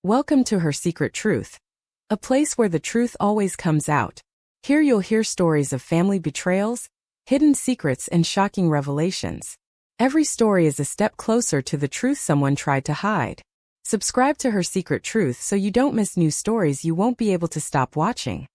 Welcome to Her Secret Truth, a place where the truth always comes out. Here you'll hear stories of family betrayals, hidden secrets, and shocking revelations. Every story is a step closer to the truth someone tried to hide. Subscribe to Her Secret Truth so you don't miss new stories you won't be able to stop watching.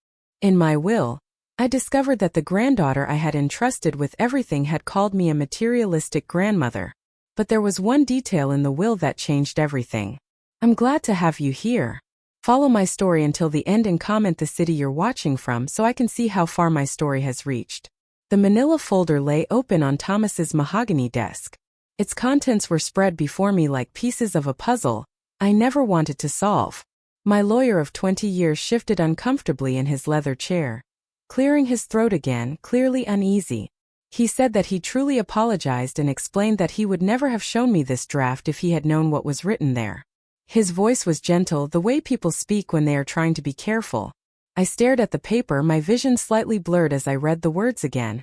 In my will, I discovered that the granddaughter I had entrusted with everything had called me a materialistic grandmother. But there was one detail in the will that changed everything. I'm glad to have you here. Follow my story until the end and comment the city you're watching from so I can see how far my story has reached. The manila folder lay open on Thomas's mahogany desk. Its contents were spread before me like pieces of a puzzle I never wanted to solve. My lawyer of 20 years shifted uncomfortably in his leather chair, clearing his throat again, clearly uneasy. He said that he truly apologized and explained that he would never have shown me this draft if he had known what was written there. His voice was gentle, the way people speak when they are trying to be careful. I stared at the paper, my vision slightly blurred as I read the words again,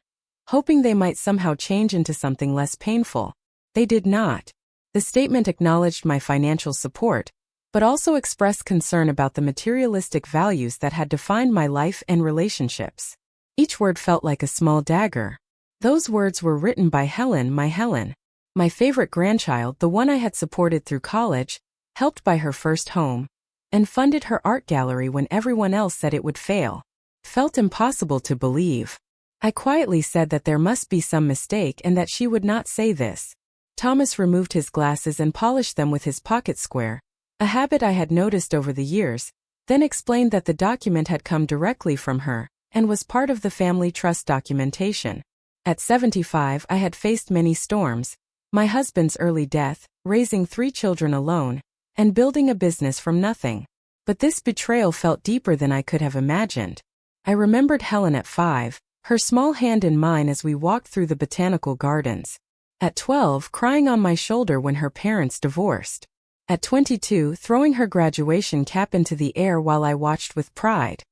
hoping they might somehow change into something less painful. They did not. The statement acknowledged my financial support, but also expressed concern about the materialistic values that had defined my life and relationships. Each word felt like a small dagger. Those words were written by Helen, my favorite grandchild, the one I had supported through college, helped buy her first home, and funded her art gallery when everyone else said it would fail. Felt impossible to believe. I quietly said that there must be some mistake and that she would not say this. Thomas removed his glasses and polished them with his pocket square, a habit I had noticed over the years, then explained that the document had come directly from her and was part of the family trust documentation. At 75, I had faced many storms: my husband's early death, raising 3 children alone, and building a business from nothing. But this betrayal felt deeper than I could have imagined. I remembered Helen at 5, her small hand in mine as we walked through the botanical gardens. At 12, crying on my shoulder when her parents divorced. At 22, throwing her graduation cap into the air while I watched with pride.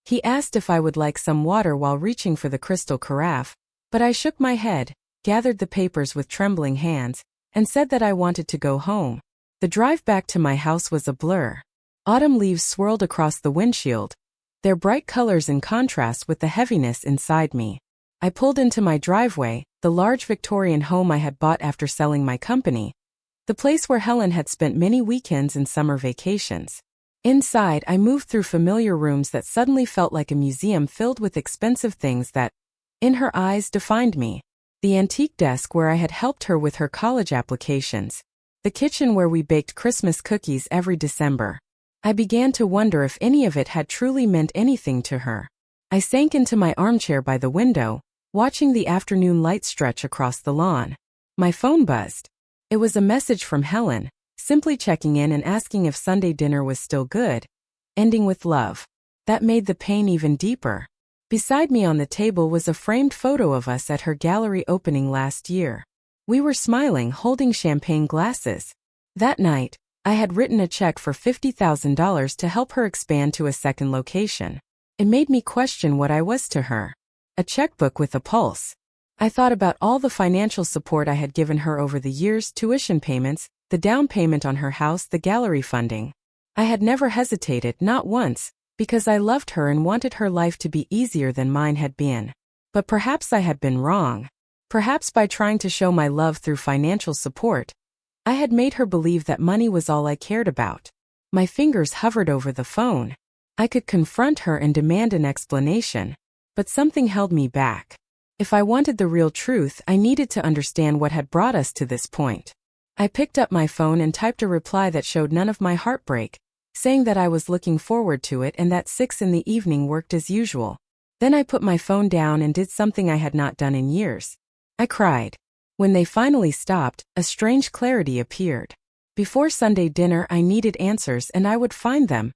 He asked if I would like some water while reaching for the crystal carafe, but I shook my head, gathered the papers with trembling hands, and said that I wanted to go home. The drive back to my house was a blur. Autumn leaves swirled across the windshield, their bright colors in contrast with the heaviness inside me. I pulled into my driveway, the large Victorian home I had bought after selling my company, the place where Helen had spent many weekends and summer vacations. Inside, I moved through familiar rooms that suddenly felt like a museum filled with expensive things that, in her eyes, defined me. The antique desk where I had helped her with her college applications. The kitchen where we baked Christmas cookies every December. I began to wonder if any of it had truly meant anything to her. I sank into my armchair by the window, watching the afternoon light stretch across the lawn. My phone buzzed. It was a message from Helen, simply checking in and asking if Sunday dinner was still good, ending with love. That made the pain even deeper. Beside me on the table was a framed photo of us at her gallery opening last year. We were smiling, holding champagne glasses. That night, I had written a check for $50,000 to help her expand to a second location. It made me question what I was to her. A checkbook with a pulse. I thought about all the financial support I had given her over the years: tuition payments, the down payment on her house, the gallery funding. I had never hesitated, not once, because I loved her and wanted her life to be easier than mine had been. But perhaps I had been wrong. Perhaps by trying to show my love through financial support, I had made her believe that money was all I cared about. My fingers hovered over the phone. I could confront her and demand an explanation, but something held me back. If I wanted the real truth, I needed to understand what had brought us to this point. I picked up my phone and typed a reply that showed none of my heartbreak, saying that I was looking forward to it and that 6 in the evening worked as usual. Then I put my phone down and did something I had not done in years. I cried. When they finally stopped, a strange clarity appeared. Before Sunday dinner, I needed answers and I would find them,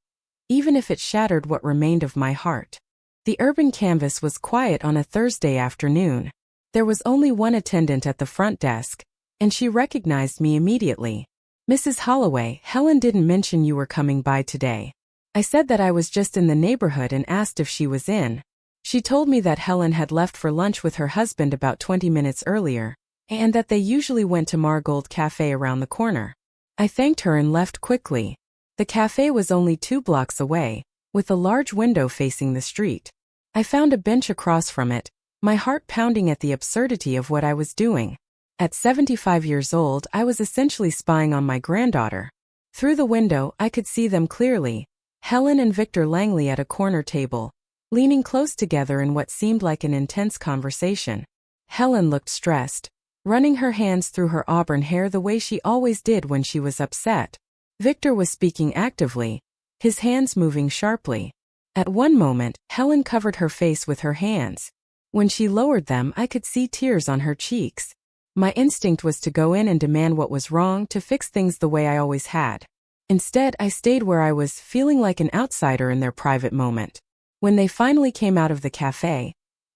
even if it shattered what remained of my heart. The urban canvas was quiet on a Thursday afternoon. There was only one attendant at the front desk, and she recognized me immediately. "Mrs. Holloway, Helen didn't mention you were coming by today." I said that I was just in the neighborhood and asked if she was in. She told me that Helen had left for lunch with her husband about 20 minutes earlier, and that they usually went to Margold Cafe around the corner. I thanked her and left quickly. The cafe was only 2 blocks away, with a large window facing the street. I found a bench across from it, my heart pounding at the absurdity of what I was doing. At 75 years old, I was essentially spying on my granddaughter. Through the window, I could see them clearly, Helen and Victor Langley at a corner table, leaning close together in what seemed like an intense conversation. Helen looked stressed, running her hands through her auburn hair the way she always did when she was upset. Victor was speaking actively, his hands moving sharply. At one moment, Helen covered her face with her hands. When she lowered them, I could see tears on her cheeks. My instinct was to go in and demand what was wrong, to fix things the way I always had. Instead, I stayed where I was, feeling like an outsider in their private moment. When they finally came out of the cafe,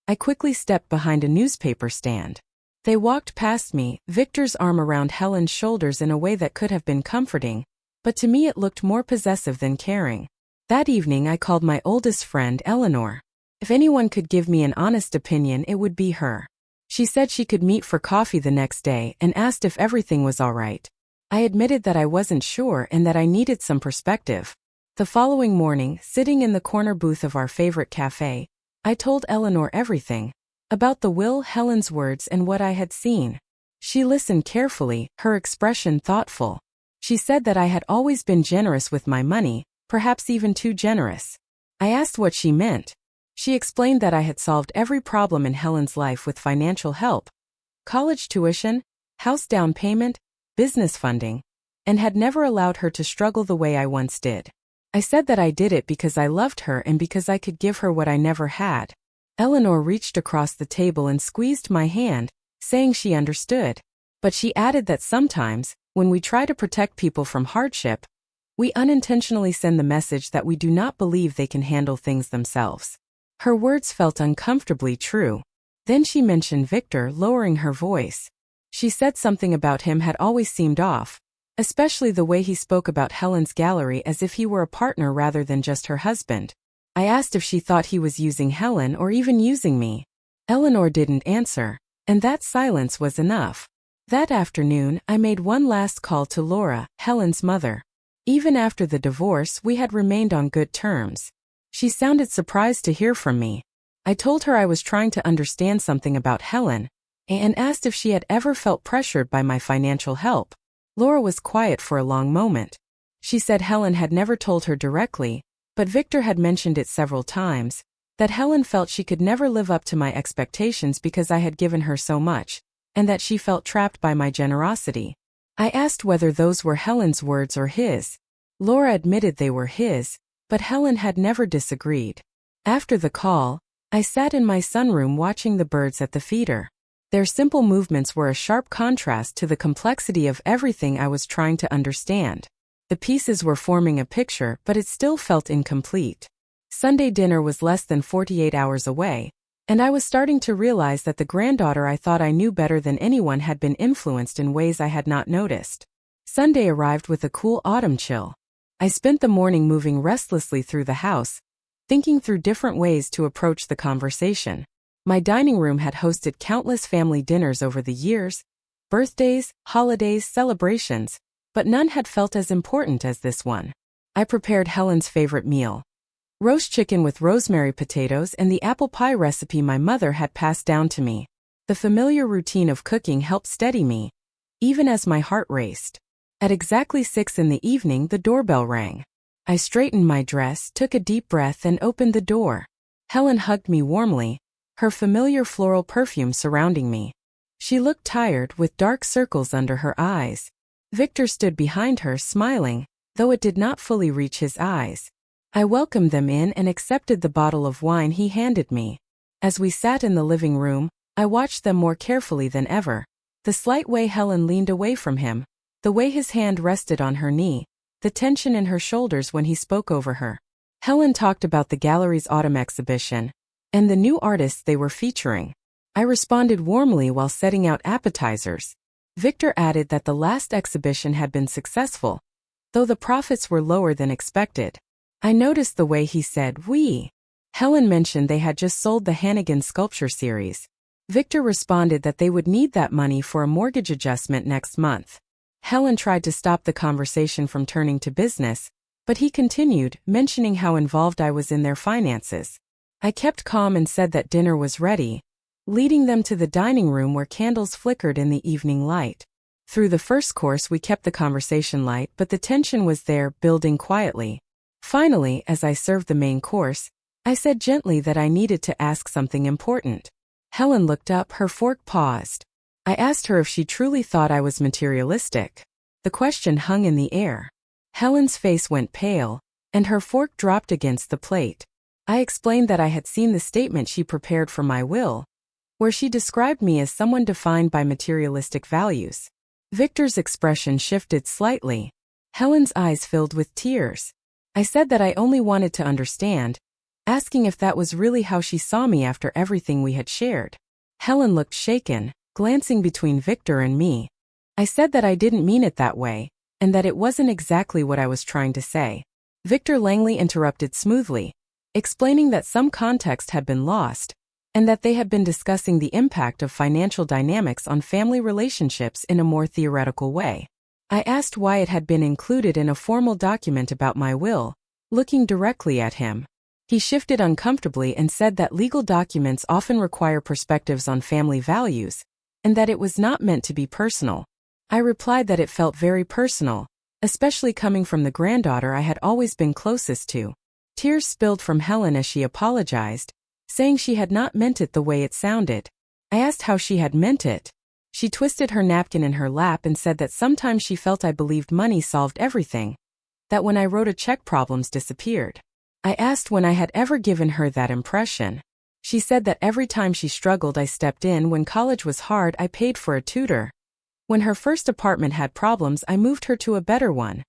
I quickly stepped behind a newspaper stand. They walked past me, Victor's arm around Helen's shoulders in a way that could have been comforting, but to me it looked more possessive than caring. That evening I called my oldest friend, Eleanor. If anyone could give me an honest opinion, it would be her. She said she could meet for coffee the next day and asked if everything was all right. I admitted that I wasn't sure and that I needed some perspective. The following morning, sitting in the corner booth of our favorite cafe, I told Eleanor everything. About the will, Helen's words, and what I had seen. She listened carefully, her expression thoughtful. She said that I had always been generous with my money, perhaps even too generous. I asked what she meant. She explained that I had solved every problem in Helen's life with financial help. College tuition, house down payment, business funding, and had never allowed her to struggle the way I once did. I said that I did it because I loved her and because I could give her what I never had. Eleanor reached across the table and squeezed my hand, saying she understood. But she added that sometimes, when we try to protect people from hardship, we unintentionally send the message that we do not believe they can handle things themselves. Her words felt uncomfortably true. Then she mentioned Victor, lowering her voice. She said something about him had always seemed off, especially the way he spoke about Helen's gallery as if he were a partner rather than just her husband. I asked if she thought he was using Helen or even using me. Eleanor didn't answer, and that silence was enough. That afternoon, I made one last call to Laura, Helen's mother. Even after the divorce, we had remained on good terms. She sounded surprised to hear from me. I told her I was trying to understand something about Helen, and asked if she had ever felt pressured by my financial help. Laura was quiet for a long moment. She said Helen had never told her directly, but Victor had mentioned it several times, that Helen felt she could never live up to my expectations because I had given her so much, and that she felt trapped by my generosity. I asked whether those were Helen's words or his. Laura admitted they were his, but Helen had never disagreed. After the call, I sat in my sunroom watching the birds at the feeder. Their simple movements were a sharp contrast to the complexity of everything I was trying to understand. The pieces were forming a picture, but it still felt incomplete. Sunday dinner was less than 48 hours away, and I was starting to realize that the granddaughter I thought I knew better than anyone had been influenced in ways I had not noticed. Sunday arrived with a cool autumn chill. I spent the morning moving restlessly through the house, thinking through different ways to approach the conversation. My dining room had hosted countless family dinners over the years, birthdays, holidays, celebrations, but none had felt as important as this one. I prepared Helen's favorite meal: roast chicken with rosemary potatoes and the apple pie recipe my mother had passed down to me. The familiar routine of cooking helped steady me, even as my heart raced. At exactly 6 in the evening, the doorbell rang. I straightened my dress, took a deep breath, and opened the door. Helen hugged me warmly, her familiar floral perfume surrounding me. She looked tired, with dark circles under her eyes. Victor stood behind her, smiling, though it did not fully reach his eyes. I welcomed them in and accepted the bottle of wine he handed me. As we sat in the living room, I watched them more carefully than ever. The slight way Helen leaned away from him, the way his hand rested on her knee, the tension in her shoulders when he spoke over her. Helen talked about the gallery's autumn exhibition and the new artists they were featuring. I responded warmly while setting out appetizers. Victor added that the last exhibition had been successful, though the profits were lower than expected. I noticed the way he said "we." Helen mentioned they had just sold the Hannigan sculpture series. Victor responded that they would need that money for a mortgage adjustment next month. Helen tried to stop the conversation from turning to business, But he continued, mentioning how involved I was in their finances. I kept calm and said that dinner was ready, leading them to the dining room where candles flickered in the evening light. Through the first course we kept the conversation light, but the tension was there, building quietly. Finally, as I served the main course, I said gently that I needed to ask something important. Helen looked up, her fork paused. I asked her if she truly thought I was materialistic. The question hung in the air. Helen's face went pale, and her fork dropped against the plate. I explained that I had seen the statement she prepared for my will, where she described me as someone defined by materialistic values. Victor's expression shifted slightly. Helen's eyes filled with tears. I said that I only wanted to understand, asking if that was really how she saw me after everything we had shared. Helen looked shaken, glancing between Victor and me. I said that I didn't mean it that way, and that it wasn't exactly what I was trying to say. Victor Langley interrupted smoothly, explaining that some context had been lost, and that they had been discussing the impact of financial dynamics on family relationships in a more theoretical way. I asked why it had been included in a formal document about my will, looking directly at him. He shifted uncomfortably and said that legal documents often require perspectives on family values, and that it was not meant to be personal. I replied that it felt very personal, especially coming from the granddaughter I had always been closest to. Tears spilled from Helen as she apologized, saying she had not meant it the way it sounded. I asked how she had meant it. She twisted her napkin in her lap and said that sometimes she felt I believed money solved everything, that when I wrote a check problems disappeared. I asked when I had ever given her that impression. She said that every time she struggled I stepped in. When college was hard I paid for a tutor. When her first apartment had problems I moved her to a better one.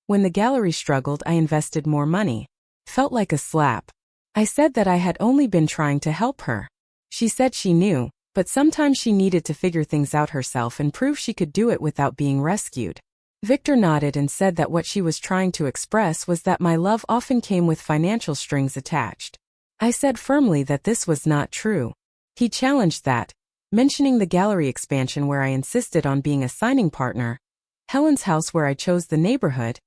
When the gallery struggled I invested more money. Felt like a slap. I said that I had only been trying to help her. She said she knew, but sometimes she needed to figure things out herself and prove she could do it without being rescued. Victor nodded and said that what she was trying to express was that my love often came with financial strings attached. I said firmly that this was not true. He challenged that, mentioning the gallery expansion where I insisted on being a signing partner, Helen's house where I chose the neighborhood,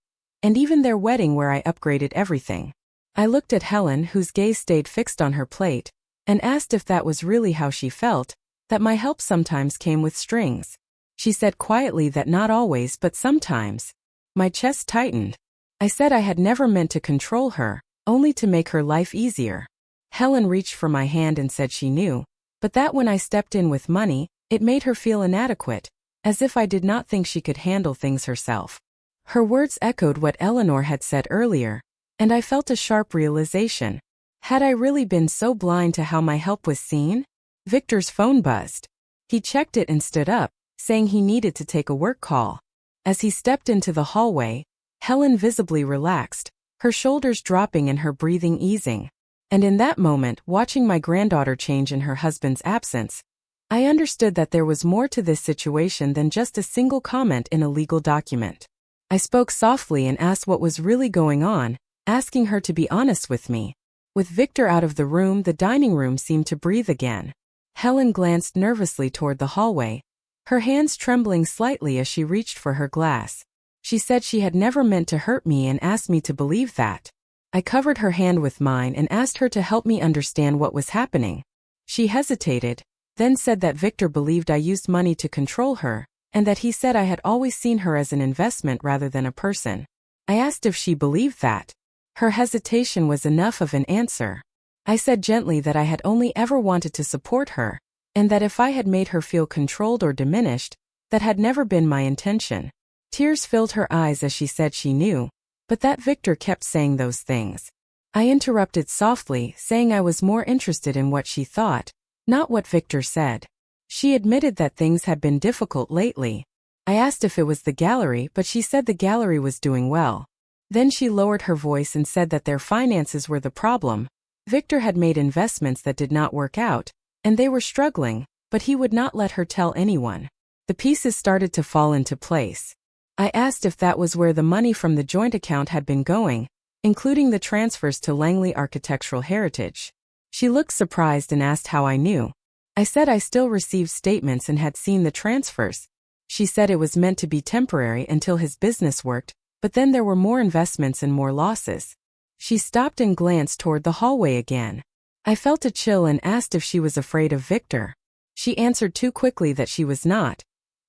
and even their wedding where I upgraded everything. I looked at Helen, whose gaze stayed fixed on her plate, and asked if that was really how she felt, that my help sometimes came with strings. She said quietly that not always but sometimes. My chest tightened. I said I had never meant to control her, only to make her life easier. Helen reached for my hand and said she knew, but that when I stepped in with money, it made her feel inadequate, as if I did not think she could handle things herself. Her words echoed what Eleanor had said earlier, and I felt a sharp realization. Had I really been so blind to how my help was seen? Victor's phone buzzed. He checked it and stood up, saying he needed to take a work call. As he stepped into the hallway, Helen visibly relaxed, her shoulders dropping and her breathing easing. And in that moment, watching my granddaughter change in her husband's absence, I understood that there was more to this situation than just a single comment in a legal document. I spoke softly and asked what was really going on, asking her to be honest with me. With Victor out of the room, the dining room seemed to breathe again. Helen glanced nervously toward the hallway, her hands trembling slightly as she reached for her glass. She said she had never meant to hurt me and asked me to believe that. I covered her hand with mine and asked her to help me understand what was happening. She hesitated, then said that Victor believed I used money to control her, and that he said I had always seen her as an investment rather than a person. I asked if she believed that. Her hesitation was enough of an answer. I said gently that I had only ever wanted to support her, and that if I had made her feel controlled or diminished, that had never been my intention. Tears filled her eyes as she said she knew, but that Victor kept saying those things. I interrupted softly, saying I was more interested in what she thought, not what Victor said. She admitted that things had been difficult lately. I asked if it was the gallery, but she said the gallery was doing well. Then she lowered her voice and said that their finances were the problem. Victor had made investments that did not work out, and they were struggling, but he would not let her tell anyone. The pieces started to fall into place. I asked if that was where the money from the joint account had been going, including the transfers to Langley Architectural Heritage. She looked surprised and asked how I knew. I said I still received statements and had seen the transfers. She said it was meant to be temporary until his business worked, But then there were more investments and more losses. She stopped and glanced toward the hallway again. I felt a chill and asked if she was afraid of Victor. She answered too quickly that she was not,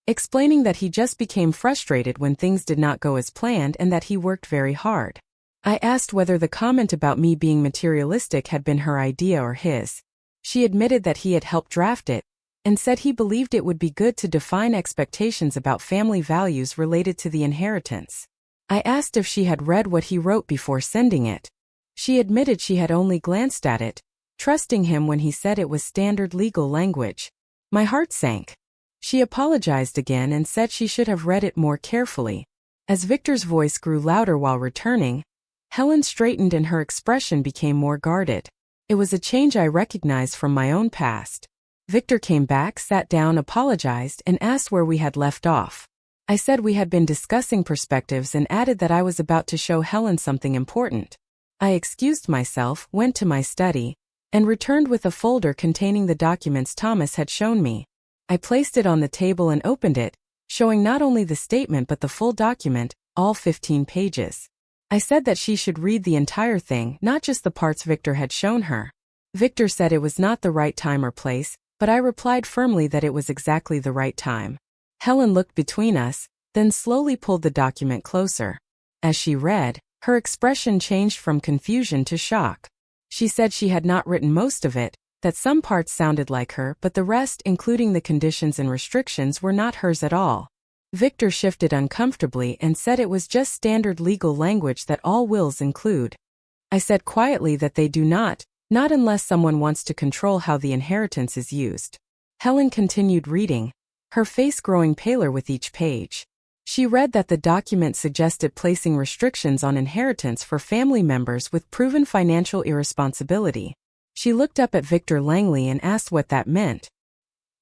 explaining that he just became frustrated when things did not go as planned and that he worked very hard. I asked whether the comment about me being materialistic had been her idea or his. She admitted that he had helped draft it, and said he believed it would be good to define expectations about family values related to the inheritance. I asked if she had read what he wrote before sending it. She admitted she had only glanced at it, trusting him when he said it was standard legal language. My heart sank. She apologized again and said she should have read it more carefully. As Victor's voice grew louder while returning, Helen straightened and her expression became more guarded. It was a change I recognized from my own past. Victor came back, sat down, apologized, and asked where we had left off. I said we had been discussing perspectives and added that I was about to show Helen something important. I excused myself, went to my study, and returned with a folder containing the documents Thomas had shown me. I placed it on the table and opened it, showing not only the statement but the full document, all 15 pages. I said that she should read the entire thing, not just the parts Victor had shown her. Victor said it was not the right time or place, but I replied firmly that it was exactly the right time. Helen looked between us, then slowly pulled the document closer. As she read, her expression changed from confusion to shock. She said she had not written most of it, that some parts sounded like her, but the rest, including the conditions and restrictions, were not hers at all. Victor shifted uncomfortably and said it was just standard legal language that all wills include. I said quietly that they do not unless someone wants to control how the inheritance is used. Helen continued reading, her face growing paler with each page. She read that the document suggested placing restrictions on inheritance for family members with proven financial irresponsibility. She looked up at Victor Langley and asked what that meant.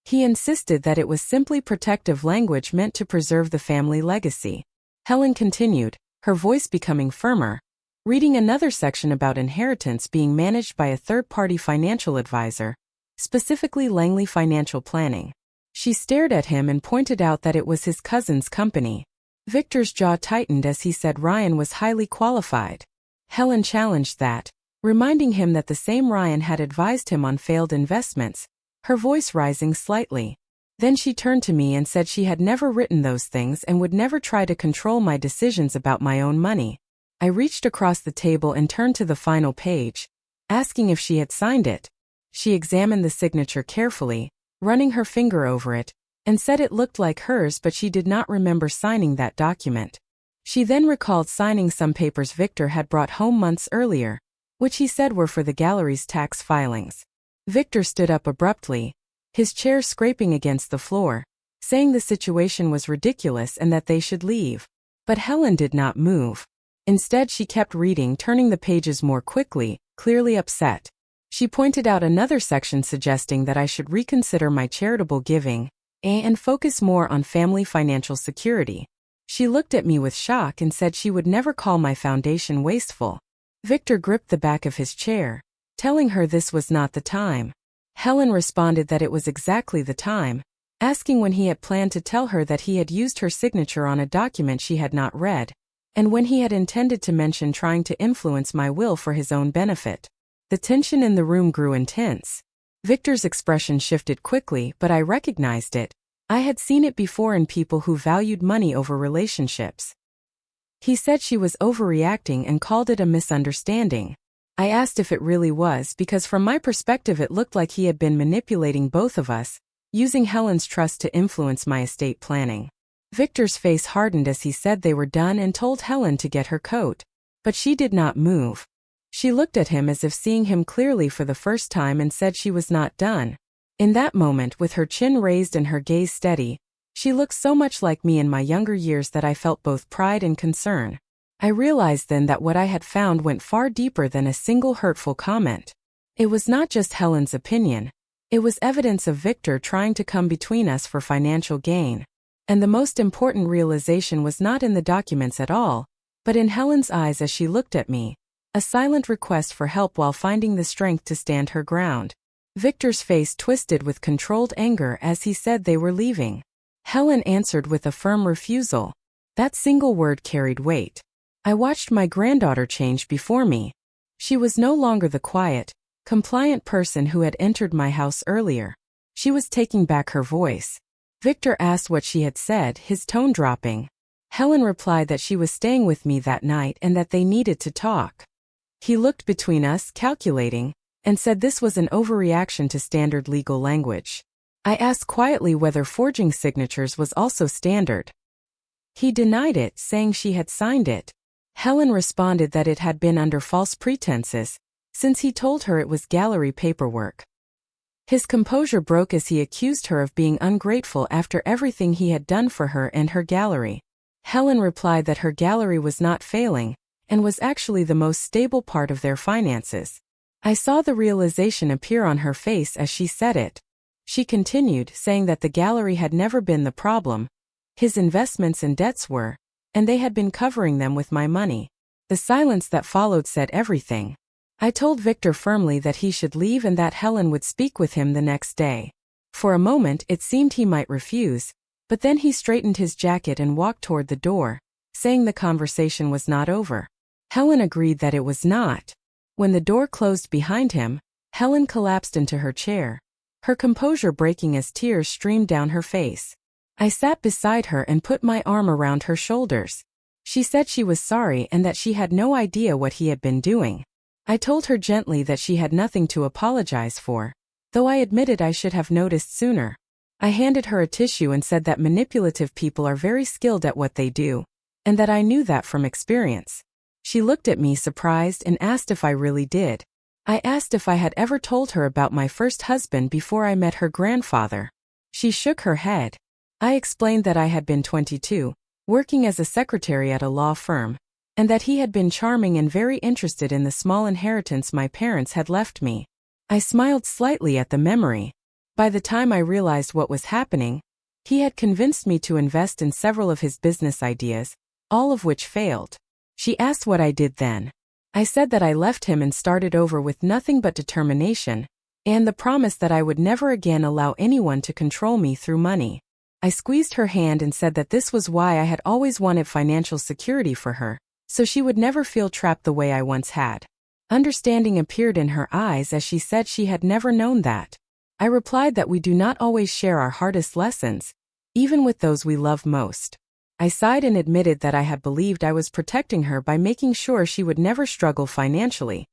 He insisted that it was simply protective language meant to preserve the family legacy. Helen continued, her voice becoming firmer, reading another section about inheritance being managed by a third-party financial advisor, specifically Langley Financial Planning. She stared at him and pointed out that it was his cousin's company. Victor's jaw tightened as he said Ryan was highly qualified. Helen challenged that, reminding him that the same Ryan had advised him on failed investments, her voice rising slightly. Then she turned to me and said she had never written those things and would never try to control my decisions about my own money. I reached across the table and turned to the final page, asking if she had signed it. She examined the signature carefully, running her finger over it, and said it looked like hers, but she did not remember signing that document. She then recalled signing some papers Victor had brought home months earlier, which he said were for the gallery's tax filings. Victor stood up abruptly, his chair scraping against the floor, saying the situation was ridiculous and that they should leave. But Helen did not move. Instead, she kept reading, turning the pages more quickly, clearly upset. She pointed out another section suggesting that I should reconsider my charitable giving and focus more on family financial security. She looked at me with shock and said she would never call my foundation wasteful. Victor gripped the back of his chair, telling her this was not the time. Helen responded that it was exactly the time, asking when he had planned to tell her that he had used her signature on a document she had not read, and when he had intended to mention trying to influence my will for his own benefit. The tension in the room grew intense. Victor's expression shifted quickly, but I recognized it. I had seen it before in people who valued money over relationships. He said she was overreacting and called it a misunderstanding. I asked if it really was because from my perspective it looked like he had been manipulating both of us, using Helen's trust to influence my estate planning. Victor's face hardened as he said they were done and told Helen to get her coat. But she did not move. She looked at him as if seeing him clearly for the first time and said she was not done. In that moment, with her chin raised and her gaze steady, she looked so much like me in my younger years that I felt both pride and concern. I realized then that what I had found went far deeper than a single hurtful comment. It was not just Helen's opinion. It was evidence of Victor trying to come between us for financial gain. And the most important realization was not in the documents at all, but in Helen's eyes as she looked at me, a silent request for help while finding the strength to stand her ground. Victor's face twisted with controlled anger as he said they were leaving. Helen answered with a firm refusal. That single word carried weight. I watched my granddaughter change before me. She was no longer the quiet, compliant person who had entered my house earlier. She was taking back her voice. Victor asked what she had said, his tone dropping. Helen replied that she was staying with me that night and that they needed to talk. He looked between us, calculating, and said this was an overreaction to standard legal language. I asked quietly whether forging signatures was also standard. He denied it, saying she had signed it. Helen responded that it had been under false pretenses, since he told her it was gallery paperwork. His composure broke as he accused her of being ungrateful after everything he had done for her and her gallery. Helen replied that her gallery was not failing, and was actually the most stable part of their finances. I saw the realization appear on her face as she said it. She continued, saying that the gallery had never been the problem. His investments and debts were, and they had been covering them with my money. The silence that followed said everything. I told Victor firmly that he should leave and that Helen would speak with him the next day. For a moment it seemed he might refuse, but then he straightened his jacket and walked toward the door, saying the conversation was not over. Helen agreed that it was not. When the door closed behind him, Helen collapsed into her chair, her composure breaking as tears streamed down her face. I sat beside her and put my arm around her shoulders. She said she was sorry and that she had no idea what he had been doing. I told her gently that she had nothing to apologize for, though I admitted I should have noticed sooner. I handed her a tissue and said that manipulative people are very skilled at what they do, and that I knew that from experience. She looked at me surprised and asked if I really did. I asked if I had ever told her about my first husband before I met her grandfather. She shook her head. I explained that I had been 22, working as a secretary at a law firm, and that he had been charming and very interested in the small inheritance my parents had left me. I smiled slightly at the memory. By the time I realized what was happening, he had convinced me to invest in several of his business ideas, all of which failed. She asked what I did then. I said that I left him and started over with nothing but determination, and the promise that I would never again allow anyone to control me through money. I squeezed her hand and said that this was why I had always wanted financial security for her, so she would never feel trapped the way I once had. Understanding appeared in her eyes as she said she had never known that. I replied that we do not always share our hardest lessons, even with those we love most. I sighed and admitted that I had believed I was protecting her by making sure she would never struggle financially,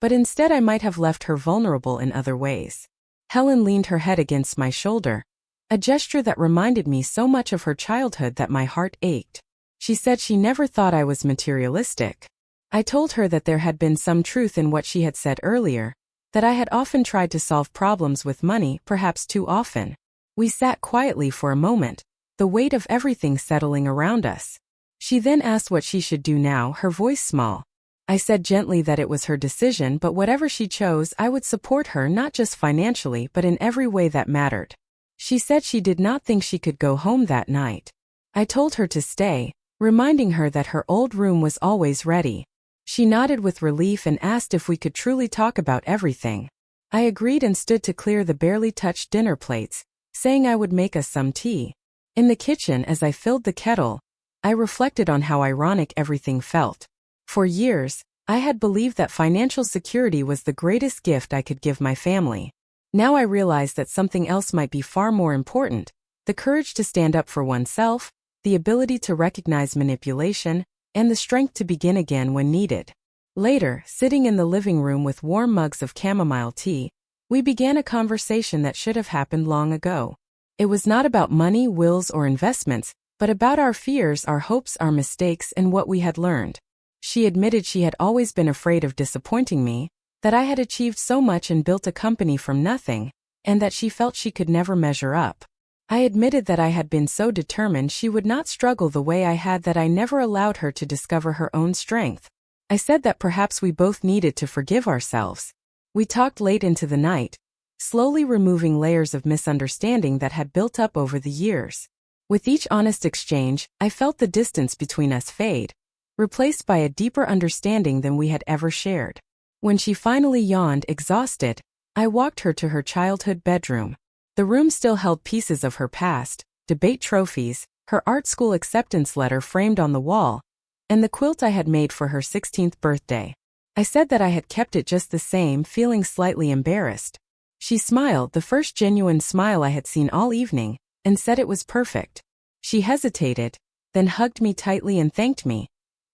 but instead I might have left her vulnerable in other ways. Helen leaned her head against my shoulder, a gesture that reminded me so much of her childhood that my heart ached. She said she never thought I was materialistic. I told her that there had been some truth in what she had said earlier, that I had often tried to solve problems with money, perhaps too often. We sat quietly for a moment, the weight of everything settling around us. She then asked what she should do now, her voice small. I said gently that it was her decision, but whatever she chose, I would support her not just financially but in every way that mattered. She said she did not think she could go home that night. I told her to stay, reminding her that her old room was always ready. She nodded with relief and asked if we could truly talk about everything. I agreed and stood to clear the barely touched dinner plates, saying I would make us some tea. In the kitchen, as I filled the kettle, I reflected on how ironic everything felt. For years, I had believed that financial security was the greatest gift I could give my family. Now I realized that something else might be far more important: the courage to stand up for oneself, the ability to recognize manipulation, and the strength to begin again when needed. Later, sitting in the living room with warm mugs of chamomile tea, we began a conversation that should have happened long ago. It was not about money, wills, or investments, but about our fears, our hopes, our mistakes, and what we had learned. She admitted she had always been afraid of disappointing me, that I had achieved so much and built a company from nothing, and that she felt she could never measure up. I admitted that I had been so determined she would not struggle the way I had that I never allowed her to discover her own strength. I said that perhaps we both needed to forgive ourselves. We talked late into the night, slowly removing layers of misunderstanding that had built up over the years. With each honest exchange, I felt the distance between us fade, replaced by a deeper understanding than we had ever shared. When she finally yawned, exhausted, I walked her to her childhood bedroom. The room still held pieces of her past: debate trophies, her art school acceptance letter framed on the wall, and the quilt I had made for her 16th birthday. I said that I had kept it just the same, feeling slightly embarrassed. She smiled, the first genuine smile I had seen all evening, and said it was perfect. She hesitated, then hugged me tightly and thanked me,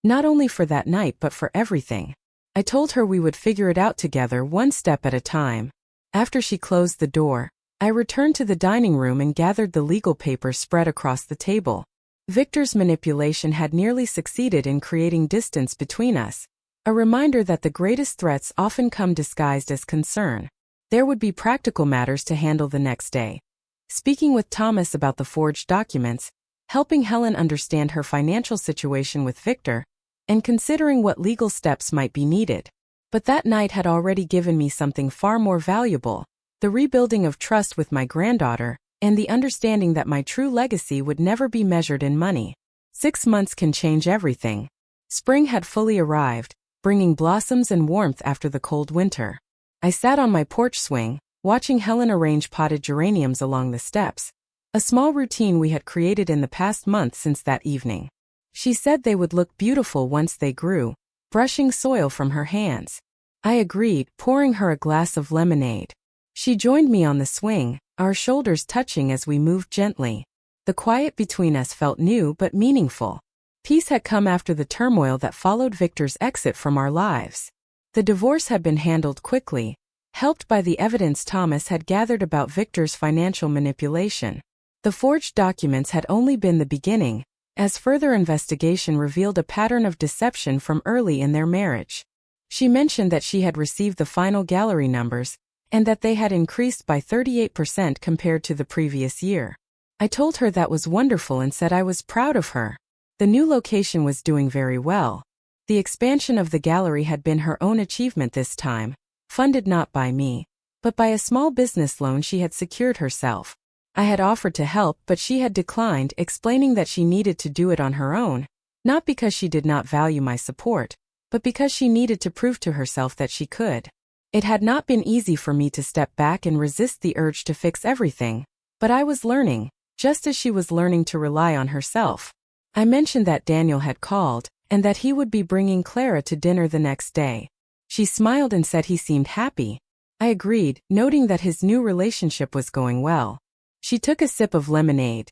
not only for that night but for everything. I told her we would figure it out together, one step at a time. After she closed the door, I returned to the dining room and gathered the legal papers spread across the table. Victor's manipulation had nearly succeeded in creating distance between us, a reminder that the greatest threats often come disguised as concern. There would be practical matters to handle the next day. Speaking with Thomas about the forged documents, helping Helen understand her financial situation with Victor, and considering what legal steps might be needed. But that night had already given me something far more valuable: the rebuilding of trust with my granddaughter, and the understanding that my true legacy would never be measured in money. 6 months can change everything. Spring had fully arrived, bringing blossoms and warmth after the cold winter. I sat on my porch swing, watching Helen arrange potted geraniums along the steps, a small routine we had created in the past month since that evening. She said they would look beautiful once they grew, brushing soil from her hands. I agreed, pouring her a glass of lemonade. She joined me on the swing, our shoulders touching as we moved gently. The quiet between us felt new but meaningful. Peace had come after the turmoil that followed Victor's exit from our lives. The divorce had been handled quickly, helped by the evidence Thomas had gathered about Victor's financial manipulation. The forged documents had only been the beginning, as further investigation revealed a pattern of deception from early in their marriage. She mentioned that she had received the final gallery numbers, and that they had increased by 38% compared to the previous year. I told her that was wonderful and said I was proud of her. The new location was doing very well. The expansion of the gallery had been her own achievement this time, funded not by me, but by a small business loan she had secured herself. I had offered to help, but she had declined, explaining that she needed to do it on her own, not because she did not value my support, but because she needed to prove to herself that she could. It had not been easy for me to step back and resist the urge to fix everything, but I was learning, just as she was learning to rely on herself. I mentioned that Daniel had called, and that he would be bringing Clara to dinner the next day. She smiled and said he seemed happy. I agreed, noting that his new relationship was going well. She took a sip of lemonade,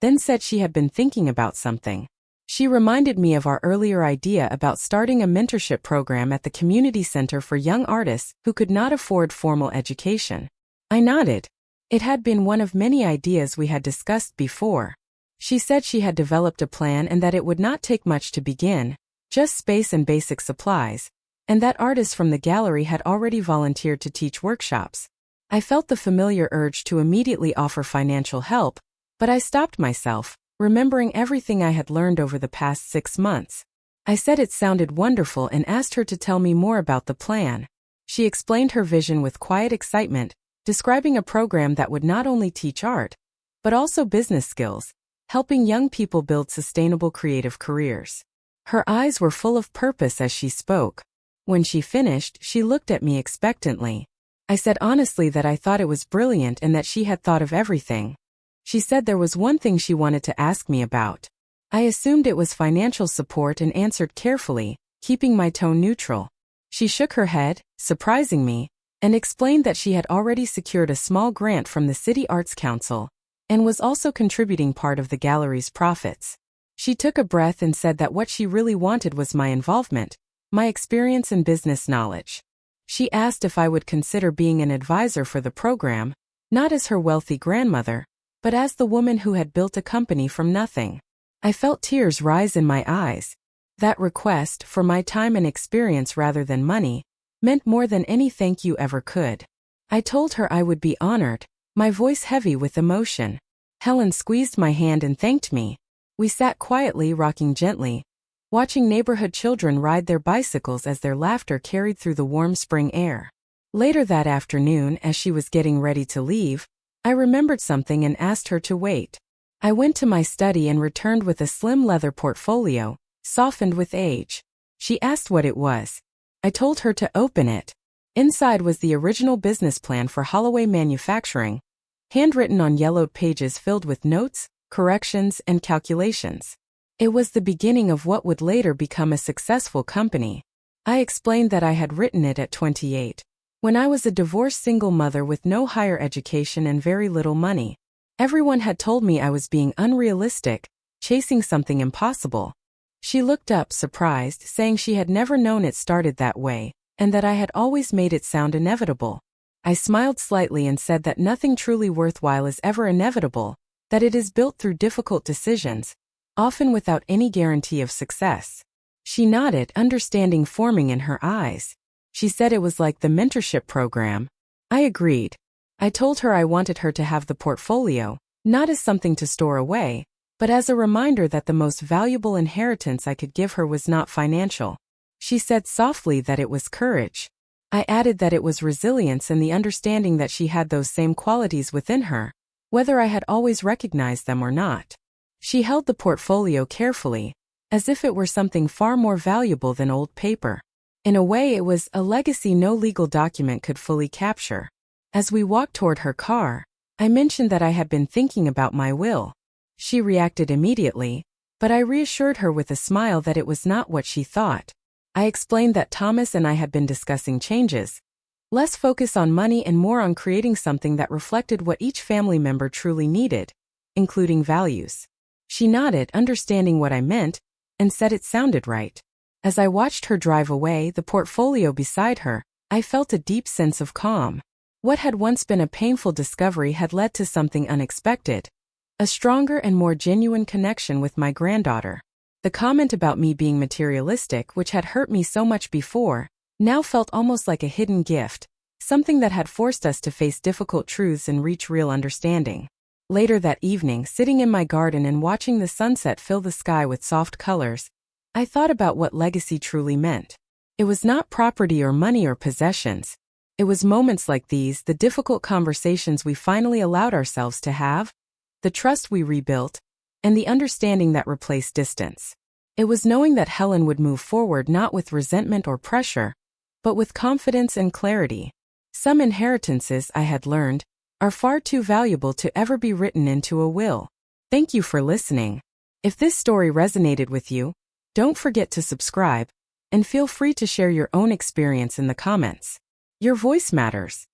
then said she had been thinking about something. She reminded me of our earlier idea about starting a mentorship program at the community center for young artists who could not afford formal education. I nodded. It had been one of many ideas we had discussed before. She said she had developed a plan and that it would not take much to begin, just space and basic supplies, and that artists from the gallery had already volunteered to teach workshops. I felt the familiar urge to immediately offer financial help, but I stopped myself, remembering everything I had learned over the past 6 months. I said it sounded wonderful and asked her to tell me more about the plan. She explained her vision with quiet excitement, describing a program that would not only teach art, but also business skills, helping young people build sustainable creative careers. Her eyes were full of purpose as she spoke. When she finished, she looked at me expectantly. I said honestly that I thought it was brilliant and that she had thought of everything. She said there was one thing she wanted to ask me about. I assumed it was financial support and answered carefully, keeping my tone neutral. She shook her head, surprising me, and explained that she had already secured a small grant from the City Arts Council, and was also contributing part of the gallery's profits. She took a breath and said that what she really wanted was my involvement, my experience and business knowledge. She asked if I would consider being an advisor for the program, not as her wealthy grandmother, but as the woman who had built a company from nothing. I felt tears rise in my eyes. That request, for my time and experience rather than money, meant more than any thank you ever could. I told her I would be honored, my voice heavy with emotion. Helen squeezed my hand and thanked me. We sat quietly, rocking gently, watching neighborhood children ride their bicycles as their laughter carried through the warm spring air. Later that afternoon, as she was getting ready to leave, I remembered something and asked her to wait. I went to my study and returned with a slim leather portfolio, softened with age. She asked what it was. I told her to open it. Inside was the original business plan for Holloway Manufacturing, handwritten on yellowed pages filled with notes, corrections, and calculations. It was the beginning of what would later become a successful company. I explained that I had written it at 28, when I was a divorced single mother with no higher education and very little money. Everyone had told me I was being unrealistic, chasing something impossible. She looked up, surprised, saying she had never known it started that way, and that I had always made it sound inevitable. I smiled slightly and said that nothing truly worthwhile is ever inevitable, that it is built through difficult decisions, often without any guarantee of success. She nodded, understanding forming in her eyes. She said it was like the mentorship program. I agreed. I told her I wanted her to have the portfolio, not as something to store away, but as a reminder that the most valuable inheritance I could give her was not financial. She said softly that it was courage. I added that it was resilience and the understanding that she had those same qualities within her, whether I had always recognized them or not. She held the portfolio carefully, as if it were something far more valuable than old paper. In a way, it was a legacy no legal document could fully capture. As we walked toward her car, I mentioned that I had been thinking about my will. She reacted immediately, but I reassured her with a smile that it was not what she thought. I explained that Thomas and I had been discussing changes. Less focus on money and more on creating something that reflected what each family member truly needed, including values. She nodded, understanding what I meant, and said it sounded right. As I watched her drive away, the portfolio beside her, I felt a deep sense of calm. What had once been a painful discovery had led to something unexpected. A stronger and more genuine connection with my granddaughter. The comment about me being materialistic, which had hurt me so much before, now felt almost like a hidden gift, something that had forced us to face difficult truths and reach real understanding. Later that evening, sitting in my garden and watching the sunset fill the sky with soft colors, I thought about what legacy truly meant. It was not property or money or possessions. It was moments like these, the difficult conversations we finally allowed ourselves to have, the trust we rebuilt, and the understanding that replaced distance. It was knowing that Helen would move forward not with resentment or pressure, but with confidence and clarity. Some inheritances, I had learned, are far too valuable to ever be written into a will. Thank you for listening. If this story resonated with you, don't forget to subscribe, and feel free to share your own experience in the comments. Your voice matters.